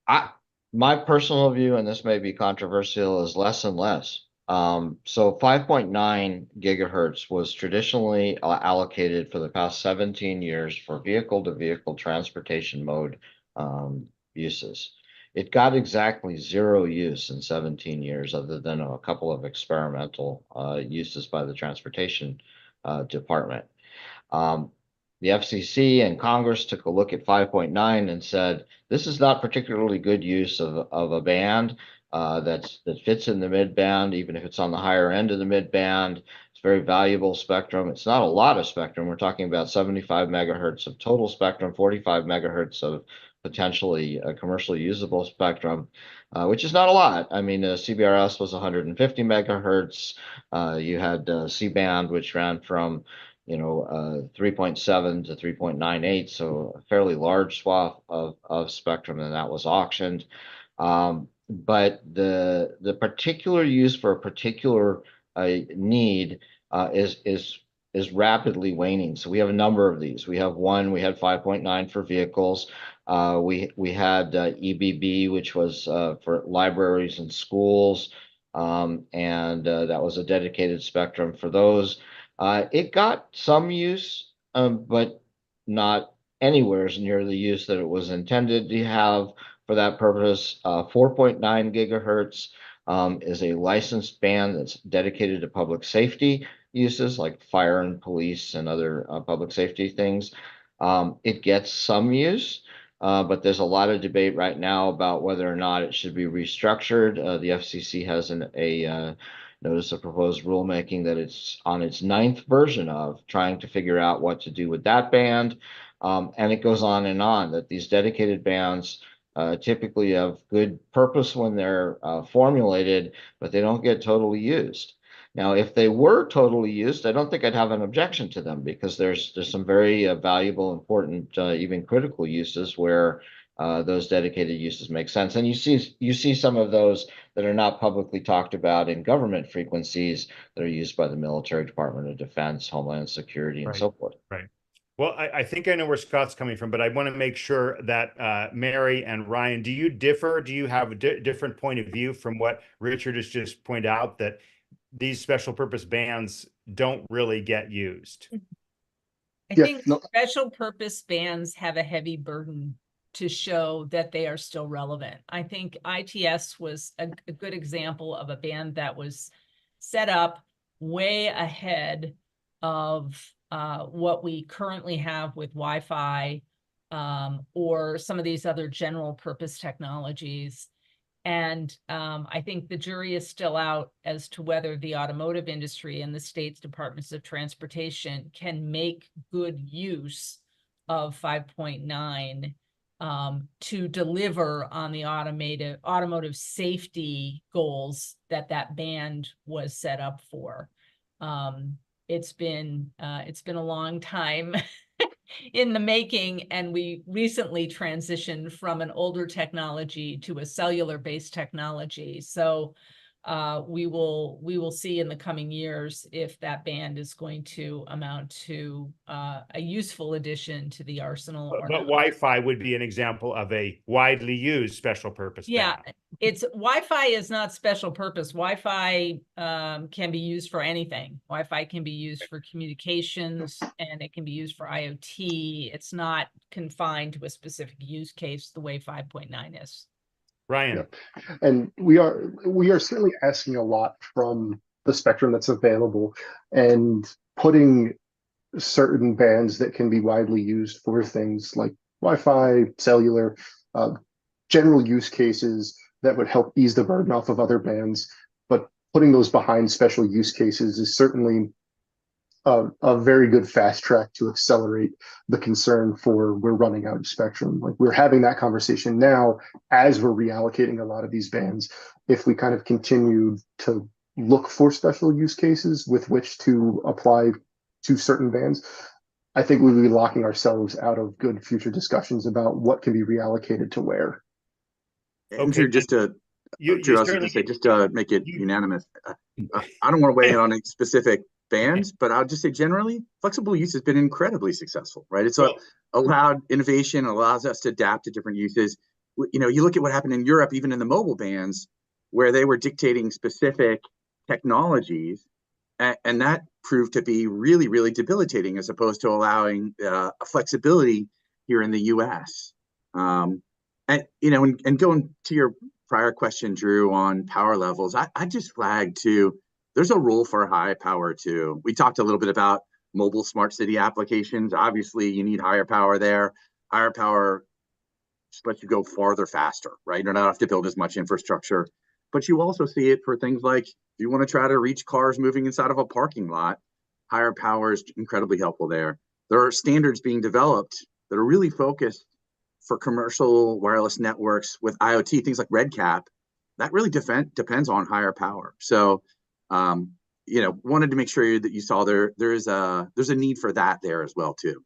My personal view, and this may be controversial, is less and less. So 5.9 gigahertz was traditionally allocated for the past 17 years for vehicle-to-vehicle transportation mode uses. It got exactly 0 use in 17 years, other than a couple of experimental uses by the transportation department. The FCC and Congress took a look at 5.9 and said, this is not particularly good use of a band that fits in the mid band, even if it's on the higher end of the mid band. It's very valuable spectrum. It's not a lot of spectrum. We're talking about 75 megahertz of total spectrum, 45 megahertz of potentially commercially usable spectrum, which is not a lot. I mean, CBRS was 150 megahertz. You had C-band, which ran from 3.7 to 3.98, so a fairly large swath of spectrum, and that was auctioned. But the particular use for a particular need is rapidly waning. So we have a number of these. We had 5.9 for vehicles. We had EBB, which was for libraries and schools, and that was a dedicated spectrum for those. It got some use, but not anywhere near the use that it was intended to have for that purpose. 4.9 gigahertz is a licensed band that's dedicated to public safety uses like fire and police and other public safety things. It gets some use, but there's a lot of debate right now about whether or not it should be restructured. The FCC has a notice of proposed rulemaking that it's on its 9th version of trying to figure out what to do with that band. And it goes on and on, that these dedicated bands typically have good purpose when they're formulated, but they don't get totally used. Now, if they were totally used, I don't think I'd have an objection to them, because there's some very valuable, important, even critical uses where those dedicated uses make sense. And you see some of those that are not publicly talked about in government frequencies that are used by the military, Department of Defense, Homeland Security, and so forth. Right. Well, I think I know where Scott's coming from, but I want to make sure that Mary and Ryan, do you differ? Do you have a different point of view from what Richard has just pointed out, that these special purpose bands don't really get used? I think special purpose bands have a heavy burden to show that they are still relevant. I think ITS was a good example of a band that was set up way ahead of what we currently have with Wi-Fi or some of these other general purpose technologies. And I think the jury is still out as to whether the automotive industry and the state's departments of transportation can make good use of 5.9 to deliver on the automotive safety goals that band was set up for. It's been a long time in the making, and we recently transitioned from an older technology to a cellular-based technology. So we will see in the coming years if that band is going to amount to a useful addition to the arsenal. But Wi-Fi would be an example of a widely used special purpose band. Wi-Fi is not special purpose. Wi-Fi can be used for anything. Wi-Fi can be used for communications, and it can be used for IoT. It's not confined to a specific use case the way 5.9 is. Ryan. Yeah. And we are certainly asking a lot from the spectrum that's available, and putting certain bands that can be widely used for things like Wi-Fi, cellular, general use cases that would help ease the burden off of other bands, but putting those behind special use cases is certainly a very good fast track to accelerate the concern for we're running out of spectrum. Like we're having that conversation now as we're reallocating a lot of these bands. If we kind of continue to look for special use cases with which to apply to certain bands, I think we would be locking ourselves out of good future discussions about what can be reallocated to where. And Okay, Drew, just to you Drew, I was certainly going to say, just to make it you- unanimous, I don't want to weigh in on a specific bands, but I'll just say generally, flexible use has been incredibly successful, right? It's well, allowed innovation, allows us to adapt to different uses. You know, you look at what happened in Europe, even in the mobile bands, where they were dictating specific technologies, and that proved to be really, really debilitating as opposed to allowing flexibility here in the US. And, you know, and going to your prior question, Drew, on power levels, I just flagged too, there's a role for high power too. We talked a little bit about mobile smart city applications. Obviously, you need higher power there. Higher power just lets you go farther faster, right? You don't have to build as much infrastructure. But you also see it for things like if you want to try to reach cars moving inside of a parking lot, higher power is incredibly helpful there. There are standards being developed that are really focused for commercial wireless networks with IoT, things like RedCap. That really depends on higher power. So, you know, wanted to make sure that you saw there's a need for that there as well too.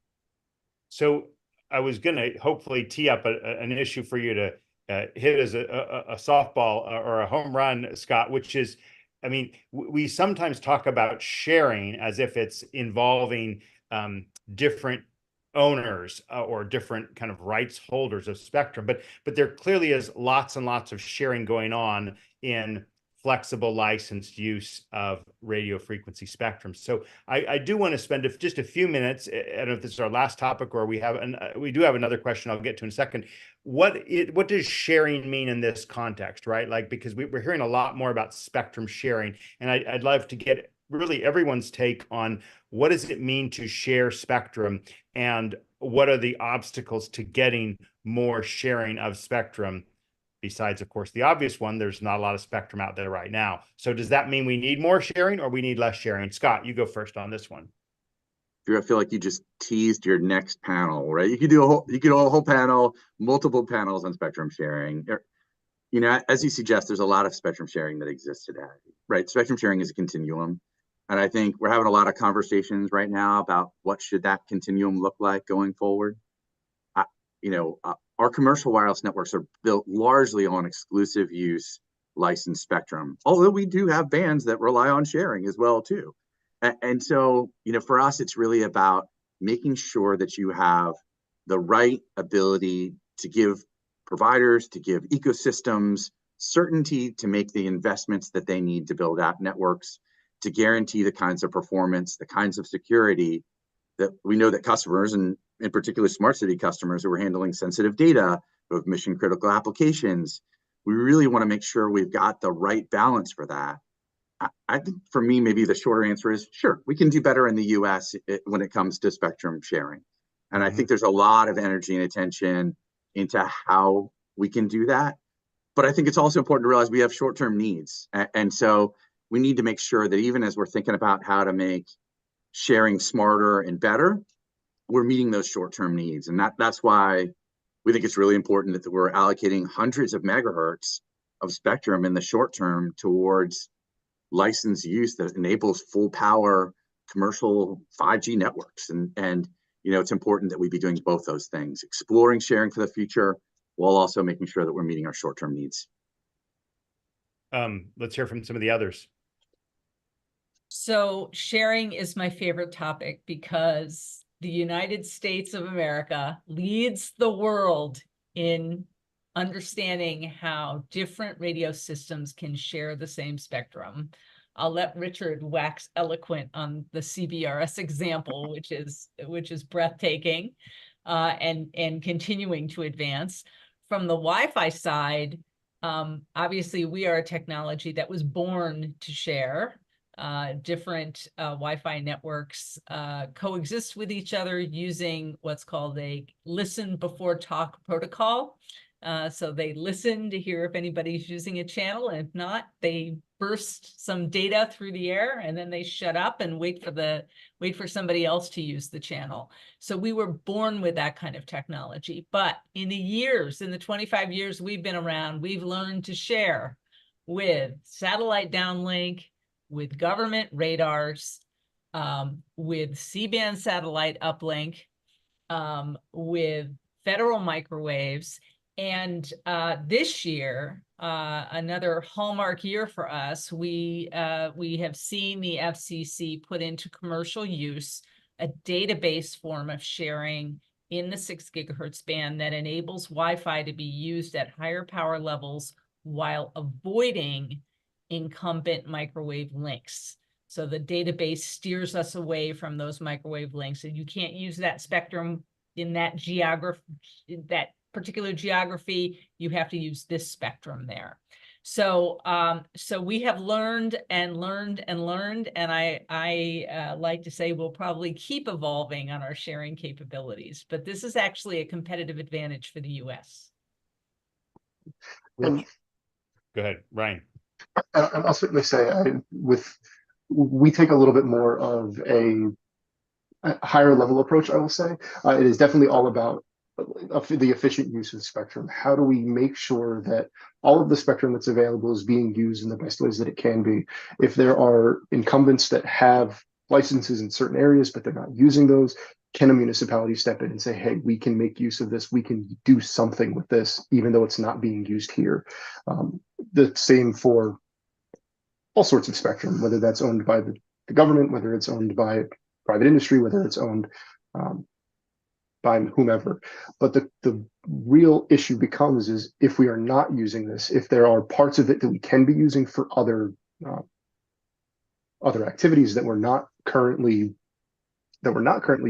so I was going to hopefully tee up an issue for you to hit as a softball or a home run, Scott, which is, I mean, we sometimes talk about sharing as if it's involving different owners or different kind of rights holders of spectrum, but there clearly is lots and lots of sharing going on in flexible licensed use of radio frequency spectrum. So I do want to spend just a few minutes. I don't know if this is our last topic or we do have another question I'll get to in a second. What does sharing mean in this context, right? Like, because we're hearing a lot more about spectrum sharing, and I'd love to get really everyone's take on what does it mean to share spectrum and what are the obstacles to getting more sharing of spectrum. Besides, of course, the obvious one, there's not a lot of spectrum out there right now. So does that mean we need more sharing or we need less sharing? Scott, you go first on this one. Drew, I feel like you just teased your next panel, right? You could do a whole panel, multiple panels on spectrum sharing. You know, as you suggest, there's a lot of spectrum sharing that exists today, right? Spectrum sharing is a continuum. And I think we're having a lot of conversations right now about what should that continuum look like going forward. Our commercial wireless networks are built largely on exclusive use licensed spectrum, although we do have bands that rely on sharing as well too. And so, you know, for us, it's really about making sure that you have the right ability to give providers, to give ecosystems certainty to make the investments that they need to build out networks, to guarantee the kinds of performance, the kinds of security that we know that customers, and in particular smart city customers who are handling sensitive data of mission critical applications, we really want to make sure we've got the right balance for that. I think for me, maybe the shorter answer is sure, we can do better in the US when it comes to spectrum sharing. And I think there's a lot of energy and attention into how we can do that. But I think it's also important to realize we have short-term needs. And so we need to make sure that even as we're thinking about how to make sharing smarter and better, we're meeting those short-term needs. And that's why we think it's really important that we're allocating hundreds of megahertz of spectrum in the short term towards licensed use that enables full power commercial 5G networks. And you know, it's important that we be doing both those things, exploring sharing for the future while also making sure that we're meeting our short-term needs. Let's hear from some of the others. So sharing is my favorite topic because the United States of America leads the world in understanding how different radio systems can share the same spectrum. I'll let Richard wax eloquent on the CBRS example, which is breathtaking and continuing to advance. From the Wi-Fi side, obviously we are a technology that was born to share. Different Wi-Fi networks coexist with each other using what's called a listen before talk protocol. So they listen to hear if anybody's using a channel, and if not, they burst some data through the air, and then they shut up and wait for somebody else to use the channel. So we were born with that kind of technology. But in the 25 years we've been around, we've learned to share with satellite downlink, with government radars, with C-band satellite uplink, with federal microwaves. And this year, another hallmark year for us, we have seen the FCC put into commercial use a database form of sharing in the 6 gigahertz band that enables Wi-Fi to be used at higher power levels while avoiding incumbent microwave links. So the database steers us away from those microwave links, and you can't use that spectrum in that that particular geography. You have to use this spectrum there. So we have learned and learned and learned, and I like to say we'll probably keep evolving on our sharing capabilities. But this is actually a competitive advantage for the U.S. And Go ahead, Ryan. I'll certainly say, we take a little bit more of a higher level approach, I will say. It is definitely all about the efficient use of the spectrum. How do we make sure that all of the spectrum that's available is being used in the best ways that it can be? If there are incumbents that have licenses in certain areas, but they're not using those, can a municipality step in and say, hey, we can make use of this, we can do something with this, even though it's not being used here? The same for all sorts of spectrum, whether that's owned by the government, whether it's owned by private industry, whether it's owned by whomever. But the real issue becomes is if we are not using this, if there are parts of it that we can be using for other activities that we're not currently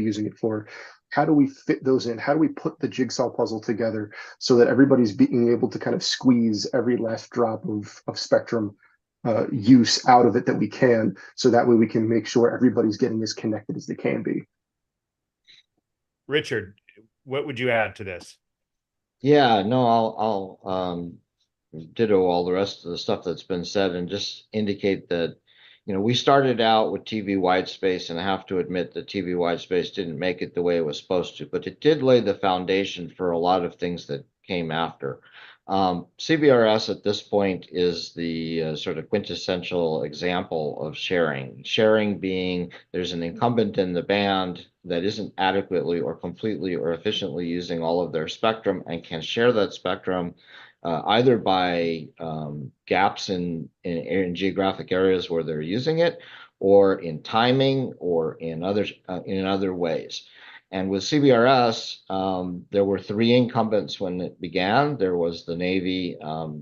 using it for, how do we fit those in? How do we put the jigsaw puzzle together so that everybody's being able to kind of squeeze every last drop of spectrum use out of it that we can, so that way we can make sure everybody's getting as connected as they can be. Richard, what would you add to this? Yeah, no, I'll ditto all the rest of the stuff that's been said and just indicate that, we started out with TV white space, and I have to admit that TV white space didn't make it the way it was supposed to, but it did lay the foundation for a lot of things that came after. CBRS at this point is the sort of quintessential example of sharing. Sharing being there's an incumbent in the band that isn't adequately or completely or efficiently using all of their spectrum and can share that spectrum either by gaps in geographic areas where they're using it, or in timing, or in other ways. And with CBRS, there were 3 incumbents when it began. There was the Navy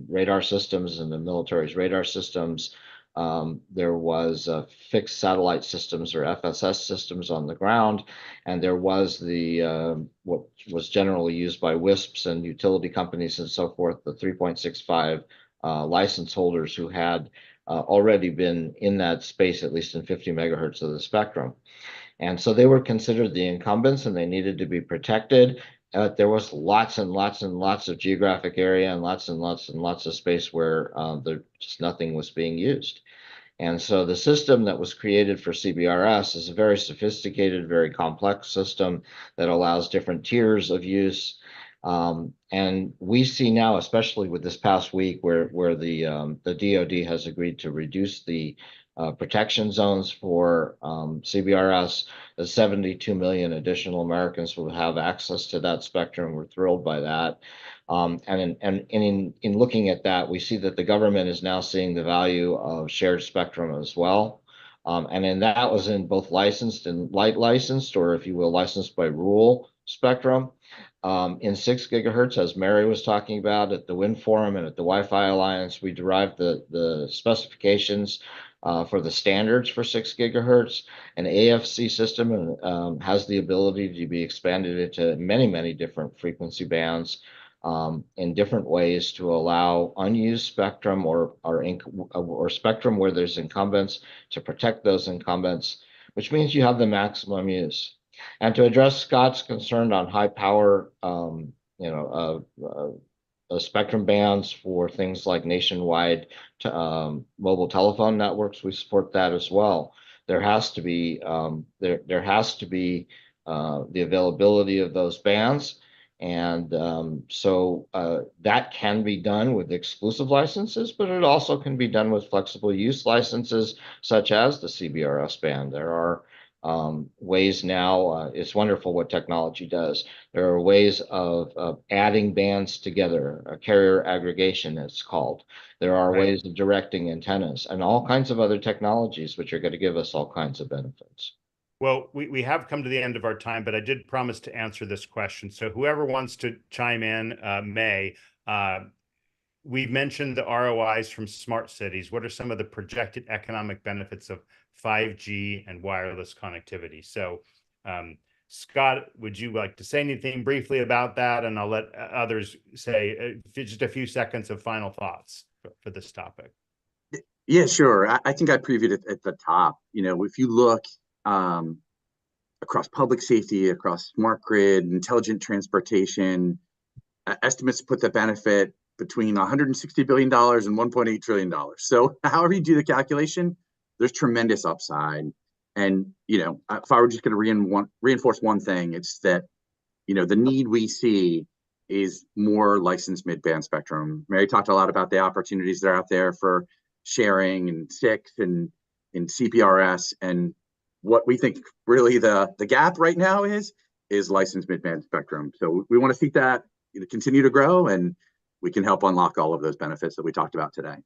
radar systems and the military's radar systems. There was fixed satellite systems, or FSS systems, on the ground, and there was the what was generally used by WISPs and utility companies and so forth, the 3.65 license holders who had already been in that space, at least in 50 megahertz of the spectrum. And so they were considered the incumbents, and they needed to be protected. There was lots and lots and lots of geographic area and lots and lots and lots of space where there just nothing was being used. And so the system that was created for CBRS is a very sophisticated, very complex system that allows different tiers of use. And we see now, especially with this past week, where the DoD has agreed to reduce the protection zones for CBRS, 72 million additional Americans will have access to that spectrum. We're thrilled by that. And in looking at that, we see that the government is now seeing the value of shared spectrum as well. And then that was in both licensed and light licensed, or if you will, licensed by rule spectrum. In 6 gigahertz, as Mary was talking about at the Wind Forum and at the Wi-Fi Alliance, we derived the specifications for the standards for 6 gigahertz. An AFC system has the ability to be expanded into many, many different frequency bands in different ways to allow unused spectrum or spectrum where there's incumbents to protect those incumbents, which means you have the maximum use. And to address Scott's concern on high power, spectrum bands for things like nationwide mobile telephone networks. We support that as well. There has to be there has to be the availability of those bands. And so that can be done with exclusive licenses, but it also can be done with flexible use licenses, such as the CBRS band. There are ways now, it's wonderful what technology does. There are ways of adding bands together, carrier aggregation, it's called. There are Right. ways of directing antennas and all kinds of other technologies, which are going to give us all kinds of benefits. Well, we have come to the end of our time, but I did promise to answer this question. So whoever wants to chime in may. We've mentioned the ROIs from smart cities. What are some of the projected economic benefits of 5G and wireless connectivity? So, Scott, would you like to say anything briefly about that? And I'll let others say just a few seconds of final thoughts for this topic. Yeah, sure. I think I previewed it at the top. You know, if you look across public safety, across smart grid, intelligent transportation, estimates put the benefit between $160 billion and $1.8 trillion. So however you do the calculation, there's tremendous upside. And, you know, if I were just going to reinforce one thing, it's that, you know, the need we see is more licensed mid-band spectrum. Mary talked a lot about the opportunities that are out there for sharing and SIX and CPRS. And what we think really the gap right now is licensed mid-band spectrum. So we want to see that continue to grow, and we can help unlock all of those benefits that we talked about today.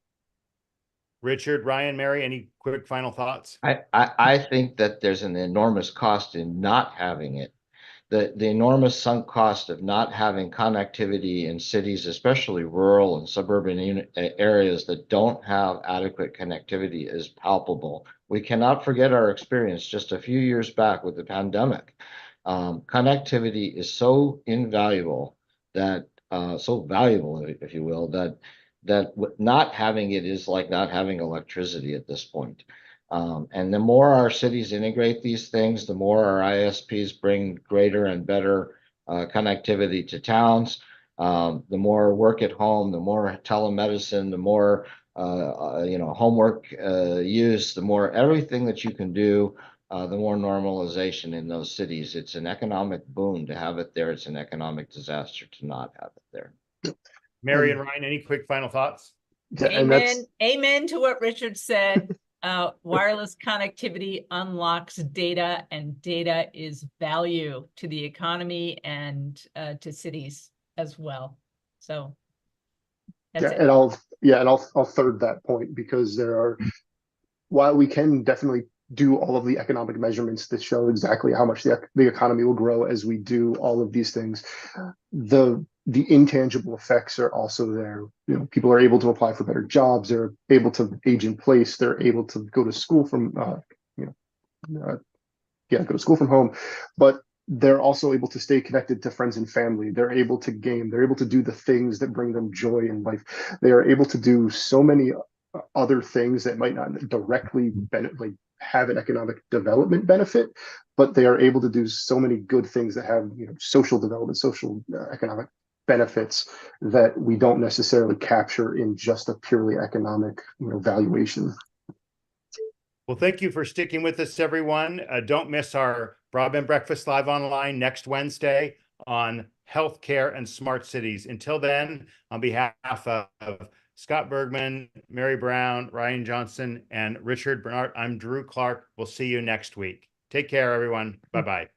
Richard, Ryan, Mary, any quick final thoughts? I think that there's an enormous cost in not having it. The enormous sunk cost of not having connectivity in cities, especially rural and suburban areas that don't have adequate connectivity, is palpable. We cannot forget our experience just a few years back with the pandemic. Connectivity is so invaluable that so valuable, if you will, that not having it is like not having electricity at this point. And the more our cities integrate these things, the more our ISPs bring greater and better connectivity to towns. The more work at home, the more telemedicine, the more homework use, the more everything that you can do, the more normalization in those cities. It's an economic boon to have it there. It's an economic disaster to not have it there. Mary and Ryan, any quick final thoughts? Yeah, and that's Amen to what Richard said. Wireless connectivity unlocks data, and data is value to the economy and to cities as well. So that's it. and I'll third that point, because while we can definitely do all of the economic measurements that show exactly how much the economy will grow as we do all of these things, the intangible effects are also there. You know, people are able to apply for better jobs. They're able to age in place. They're able to go to school from go to school from home, but they're also able to stay connected to friends and family. They're able to game. They're able to do the things that bring them joy in life. They are able to do so many other things that might not directly have an economic development benefit, but they are able to do so many good things that have social development, social economic benefits that we don't necessarily capture in just a purely economic valuation. Well, thank you for sticking with us, everyone. Don't miss our Broadband Breakfast Live Online next Wednesday on healthcare and smart cities. Until then, on behalf of Scott Bergman, Mary Brown, Ryan Johnson, and Richard Bernard, I'm Drew Clark. We'll see you next week. Take care, everyone. Bye-bye.